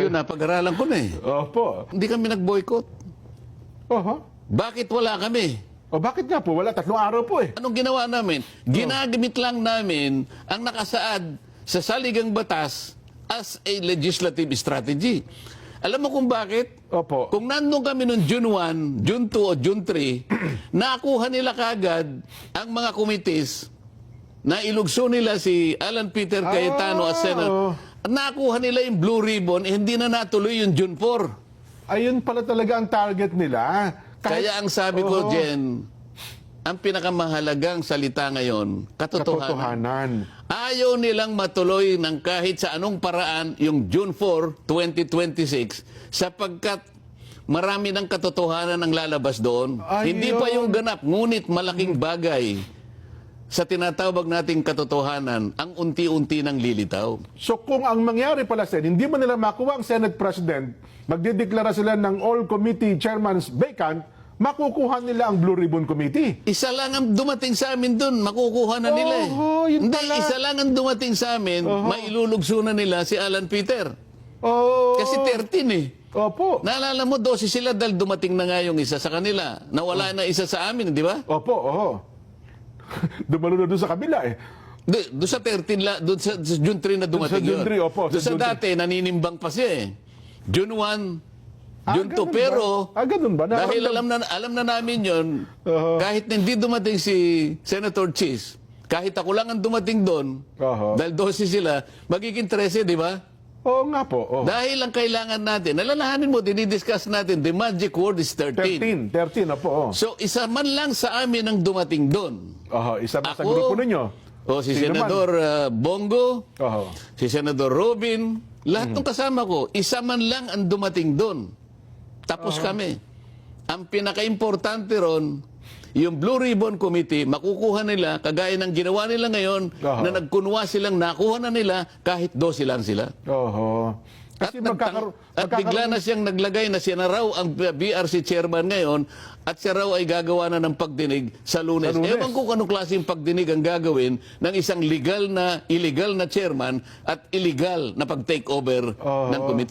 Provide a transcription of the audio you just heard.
Yun, napag-aralan ko na eh. Opo. Hindi kami nag-boycott. Oho. Bakit wala kami? O bakit nga po? Wala, 3 araw po eh. Anong ginawa namin? Ginagamit lang namin ang nakasaad sa saligang batas as a legislative strategy. Alam mo kung bakit? Opo. Kung nandun kami noong June 1, June 2 o June 3, nakuha nila kagad ang mga committees na ilugso nila si Alan Peter Cayetano as Senator. Nakuha nila yung blue ribbon, hindi na natuloy yung June 4. Ayun pala talaga ang target nila. Kaya ang sabi ko, Jen, ang pinakamahalagang salita ngayon, katotohanan. Ayaw nilang matuloy ng kahit sa anong paraan yung June 4, 2026 sapagkat marami ng katotohanan ang lalabas doon. Ayun. Hindi pa yung ganap, ngunit malaking bagay sa tinatawag nating katotohanan ang unti-unti nang lilitaw. So kung ang mangyari pala, Sen, hindi man nila makuha ang Senate President, magdideklara sila ng all committee chairmans vacant, makukuha nila ang Blue Ribbon Committee. Isa lang ang dumating sa amin doon, makukuha na nila eh. Yun Hindi, pala. isa lang ang dumating sa amin, mailulugso na nila si Alan Peter. Kasi 13 eh. Opo. Naalala mo, 12 sila dahil dumating na nga yung isa sa kanila. Nawala na isa sa amin, di ba? Opo, Dumalo na doon sa kabila eh. Doon sa 13, doon sa June 3 na dumating Doon sa June 3, opo, Doon sa sa June 3. dati, naninimbang pa siya eh. June 1, June 2, pero ganun ba? dahil alam na namin yon, kahit hindi dumating si Senator Cheese, kahit ako lang ang dumating doon, dahil 12 sila, magiging 13, di ba? Oo nga po. Dahil ang kailangan natin, alalahanin mo, dinidiscuss natin, the magic word is 13. 13 na po. So, isa man lang sa amin ang dumating doon. Isa ba sa grupo ninyo? Si Sino Senador Bongo, Oho. si Senador Robin, lahat ng kasama ko, isa man lang ang dumating doon. Tapos kami. Ang pinaka-importante ron, yung Blue Ribbon Committee, makukuha nila, kagaya ng ginawa nila ngayon, na nagkunwa silang nakuha na nila, kahit 12 lang sila. Oho. Kasi At bigla na siyang naglagay na siya na raw ang BRC chairman ngayon at siya raw ay gagawa na ng pagdinig sa Lunes. Ewan ko kung anong klaseng pagdinig ang gagawin ng isang illegal na chairman at illegal na pag-take over ng komite.